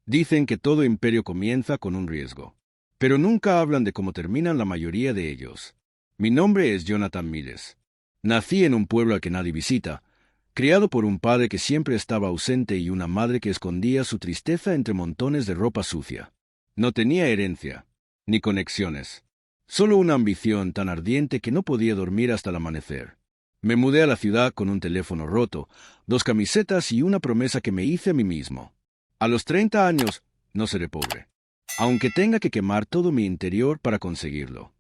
Dicen que todo imperio comienza con un riesgo, pero nunca hablan de cómo terminan la mayoría de ellos. Mi nombre es Jonathan Miles. Nací en un pueblo al que nadie visita, criado por un padre que siempre estaba ausente y una madre que escondía su tristeza entre montones de ropa sucia. No tenía herencia, ni conexiones, solo una ambición tan ardiente que no podía dormir hasta el amanecer. Me mudé a la ciudad con un teléfono roto, 2 camisetas y una promesa que me hice a mí mismo. A los 30 años, no seré pobre, aunque tenga que quemar todo mi interior para conseguirlo.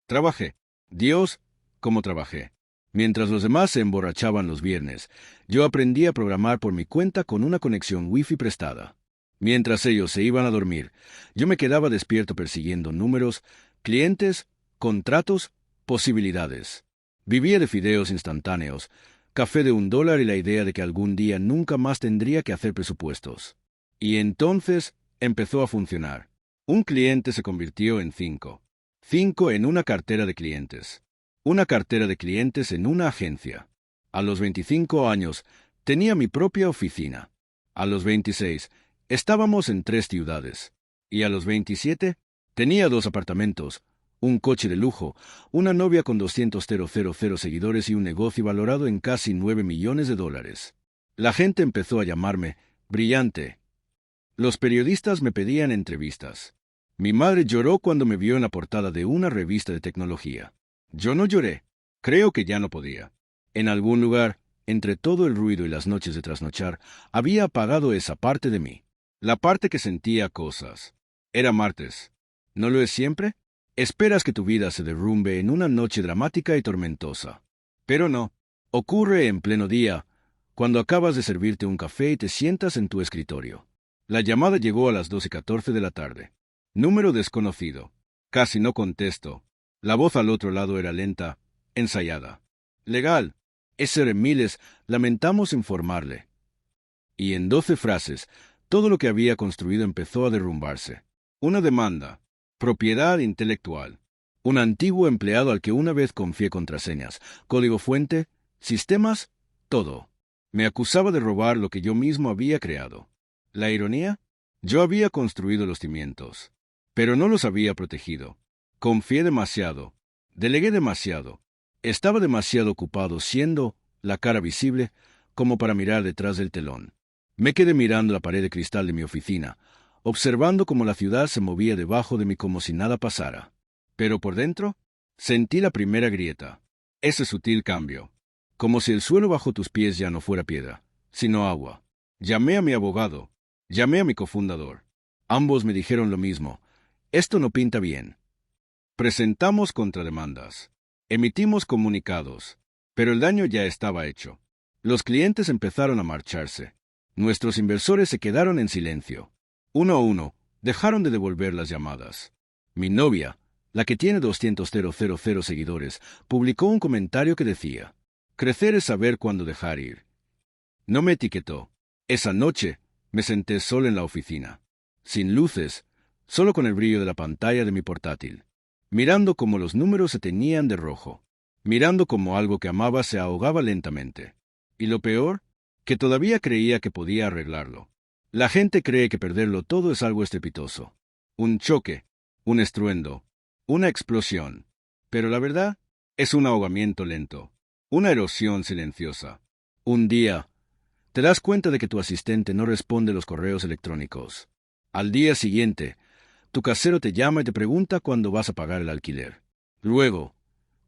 Trabajé. Dios, cómo trabajé. Mientras los demás se emborrachaban los viernes, yo aprendí a programar por mi cuenta con una conexión Wi-Fi prestada. Mientras ellos se iban a dormir, yo me quedaba despierto persiguiendo números, clientes, contratos, posibilidades. Vivía de fideos instantáneos, café de $1 y la idea de que algún día nunca más tendría que hacer presupuestos. Y entonces empezó a funcionar. Un cliente se convirtió en 5. 5 en una cartera de clientes. Una cartera de clientes en una agencia. A los 25 años, tenía mi propia oficina. A los 26, estábamos en 3 ciudades. Y a los 27, tenía 2 apartamentos, un coche de lujo, una novia con 200,000 seguidores y un negocio valorado en casi $9 millones. La gente empezó a llamarme brillante. Los periodistas me pedían entrevistas. Mi madre lloró cuando me vio en la portada de una revista de tecnología. Yo no lloré. Creo que ya no podía. En algún lugar, entre todo el ruido y las noches de trasnochar, había apagado esa parte de mí. La parte que sentía cosas. Era martes. ¿No lo es siempre? Esperas que tu vida se derrumbe en una noche dramática y tormentosa. Pero no. Ocurre en pleno día, cuando acabas de servirte un café y te sientas en tu escritorio. La llamada llegó a las 12:14 de la tarde. Número desconocido. Casi no contesto. La voz al otro lado era lenta, ensayada. Legal. S.R. Miles, lamentamos informarle. Y en 12 frases, todo lo que había construido empezó a derrumbarse. Una demanda. Propiedad intelectual. Un antiguo empleado al que una vez confié contraseñas, código fuente, sistemas, todo. Me acusaba de robar lo que yo mismo había creado. ¿La ironía? Yo había construido los cimientos, pero no los había protegido. Confié demasiado, delegué demasiado, estaba demasiado ocupado siendo la cara visible como para mirar detrás del telón. Me quedé mirando la pared de cristal de mi oficina, observando cómo la ciudad se movía debajo de mí como si nada pasara. Pero por dentro, sentí la primera grieta, ese sutil cambio, como si el suelo bajo tus pies ya no fuera piedra, sino agua. Llamé a mi abogado. Llamé a mi cofundador. Ambos me dijeron lo mismo. Esto no pinta bien. Presentamos contrademandas. Emitimos comunicados. Pero el daño ya estaba hecho. Los clientes empezaron a marcharse. Nuestros inversores se quedaron en silencio. Uno a uno, dejaron de devolver las llamadas. Mi novia, la que tiene 200,000 seguidores, publicó un comentario que decía: crecer es saber cuándo dejar ir. No me etiquetó. Esa noche, me senté solo en la oficina, sin luces, solo con el brillo de la pantalla de mi portátil, mirando cómo los números se teñían de rojo, mirando cómo algo que amaba se ahogaba lentamente. Y lo peor, que todavía creía que podía arreglarlo. La gente cree que perderlo todo es algo estrepitoso. Un choque, un estruendo, una explosión. Pero la verdad, es un ahogamiento lento, una erosión silenciosa. Un día, te das cuenta de que tu asistente no responde los correos electrónicos. Al día siguiente, tu casero te llama y te pregunta cuándo vas a pagar el alquiler. Luego,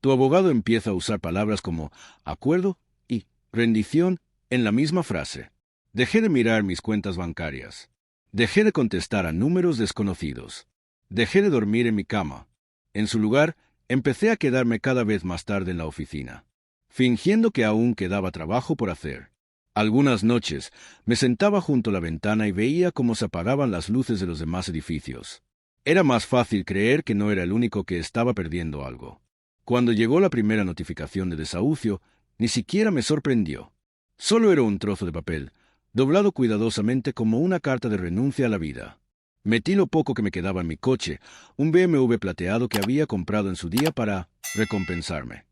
tu abogado empieza a usar palabras como acuerdo y rendición en la misma frase. Dejé de mirar mis cuentas bancarias. Dejé de contestar a números desconocidos. Dejé de dormir en mi cama. En su lugar, empecé a quedarme cada vez más tarde en la oficina, fingiendo que aún quedaba trabajo por hacer. Algunas noches me sentaba junto a la ventana y veía cómo se apagaban las luces de los demás edificios. Era más fácil creer que no era el único que estaba perdiendo algo. Cuando llegó la primera notificación de desahucio, ni siquiera me sorprendió. Solo era un trozo de papel, doblado cuidadosamente como una carta de renuncia a la vida. Metí lo poco que me quedaba en mi coche, un BMW plateado que había comprado en su día para recompensarme.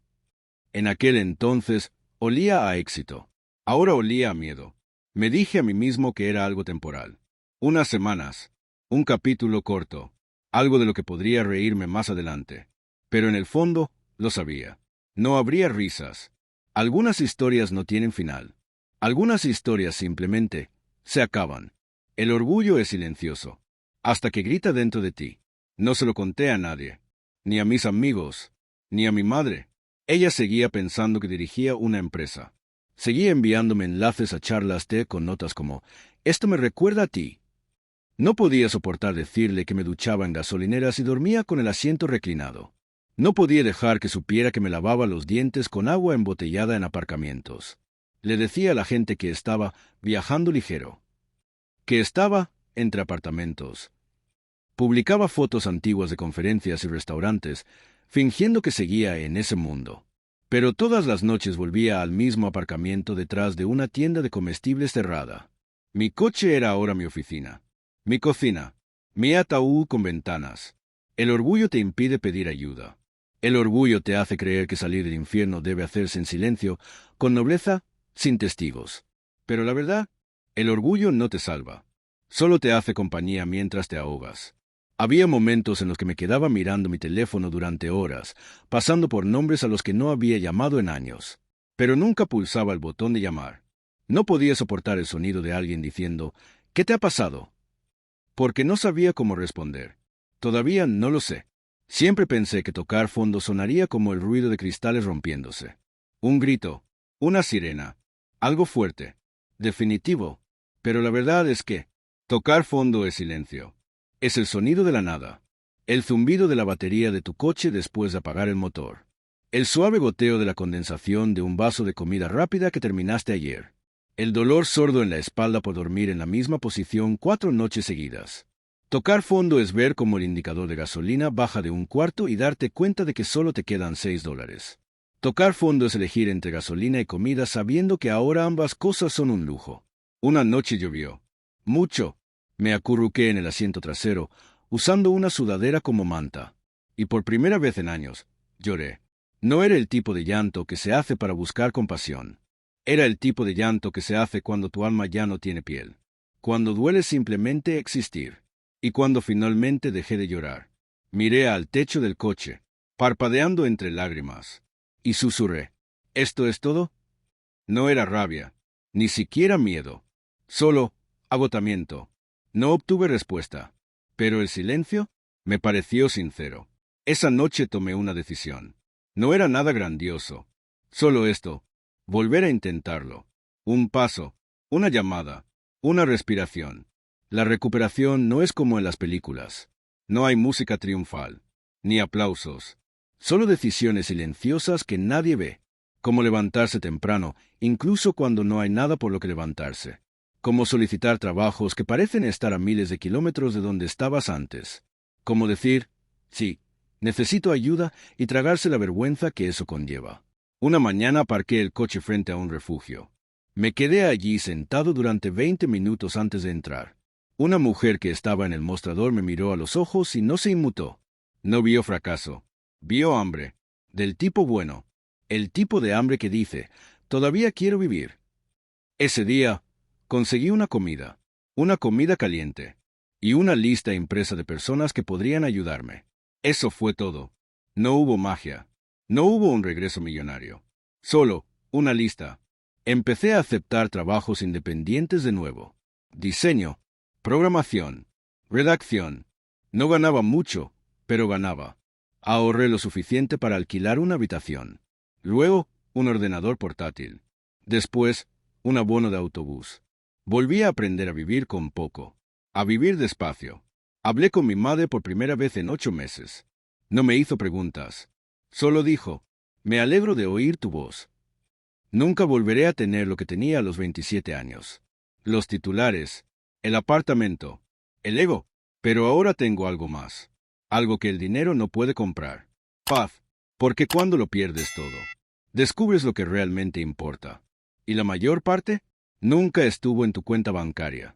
En aquel entonces olía a éxito. Ahora olía a miedo. Me dije a mí mismo que era algo temporal. Unas semanas. Un capítulo corto. Algo de lo que podría reírme más adelante. Pero en el fondo, lo sabía. No habría risas. Algunas historias no tienen final. Algunas historias simplemente se acaban. El orgullo es silencioso. Hasta que grita dentro de ti. No se lo conté a nadie. Ni a mis amigos. Ni a mi madre. Ella seguía pensando que dirigía una empresa. Seguía enviándome enlaces a charlas con notas como, «Esto me recuerda a ti». No podía soportar decirle que me duchaba en gasolineras y dormía con el asiento reclinado. No podía dejar que supiera que me lavaba los dientes con agua embotellada en aparcamientos. Le decía a la gente que estaba viajando ligero. Que estaba entre apartamentos. Publicaba fotos antiguas de conferencias y restaurantes, fingiendo que seguía en ese mundo. Pero todas las noches volvía al mismo aparcamiento detrás de una tienda de comestibles cerrada. Mi coche era ahora mi oficina. Mi cocina. Mi ataúd con ventanas. El orgullo te impide pedir ayuda. El orgullo te hace creer que salir del infierno debe hacerse en silencio, con nobleza, sin testigos. Pero la verdad, el orgullo no te salva. Solo te hace compañía mientras te ahogas. Había momentos en los que me quedaba mirando mi teléfono durante horas, pasando por nombres a los que no había llamado en años. Pero nunca pulsaba el botón de llamar. No podía soportar el sonido de alguien diciendo, «¿Qué te ha pasado?», porque no sabía cómo responder. Todavía no lo sé. Siempre pensé que tocar fondo sonaría como el ruido de cristales rompiéndose. Un grito, una sirena, algo fuerte, definitivo. Pero la verdad es que tocar fondo es silencio. Es el sonido de la nada, el zumbido de la batería de tu coche después de apagar el motor, el suave goteo de la condensación de un vaso de comida rápida que terminaste ayer, el dolor sordo en la espalda por dormir en la misma posición 4 noches seguidas. Tocar fondo es ver cómo el indicador de gasolina baja de 1/4 y darte cuenta de que solo te quedan $6. Tocar fondo es elegir entre gasolina y comida sabiendo que ahora ambas cosas son un lujo. Una noche llovió. Mucho. Me acurruqué en el asiento trasero, usando una sudadera como manta. Y por primera vez en años, lloré. No era el tipo de llanto que se hace para buscar compasión. Era el tipo de llanto que se hace cuando tu alma ya no tiene piel. Cuando duele simplemente existir. Y cuando finalmente dejé de llorar. Miré al techo del coche, parpadeando entre lágrimas. Y susurré. ¿Esto es todo? No era rabia, ni siquiera miedo. Solo agotamiento. No obtuve respuesta, pero el silencio me pareció sincero. Esa noche tomé una decisión. No era nada grandioso. Solo esto, volver a intentarlo. Un paso, una llamada, una respiración. La recuperación no es como en las películas. No hay música triunfal, ni aplausos. Solo decisiones silenciosas que nadie ve. Como levantarse temprano, incluso cuando no hay nada por lo que levantarse. Como solicitar trabajos que parecen estar a miles de kilómetros de donde estabas antes. Como decir, sí, necesito ayuda y tragarse la vergüenza que eso conlleva. Una mañana aparqué el coche frente a un refugio. Me quedé allí sentado durante 20 minutos antes de entrar. Una mujer que estaba en el mostrador me miró a los ojos y no se inmutó. No vio fracaso. Vio hambre. Del tipo bueno. El tipo de hambre que dice, todavía quiero vivir. Ese día, conseguí una comida caliente, y una lista impresa de personas que podrían ayudarme. Eso fue todo. No hubo magia. No hubo un regreso millonario. Solo una lista. Empecé a aceptar trabajos independientes de nuevo. Diseño, programación, redacción. No ganaba mucho, pero ganaba. Ahorré lo suficiente para alquilar una habitación. Luego, un ordenador portátil. Después, un abono de autobús. Volví a aprender a vivir con poco, a vivir despacio. Hablé con mi madre por primera vez en 8 meses. No me hizo preguntas. Solo dijo, me alegro de oír tu voz. Nunca volveré a tener lo que tenía a los 27 años. Los titulares, el apartamento, el ego. Pero ahora tengo algo más. Algo que el dinero no puede comprar. Paz. Porque cuando lo pierdes todo, descubres lo que realmente importa. Y la mayor parte nunca estuvo en tu cuenta bancaria.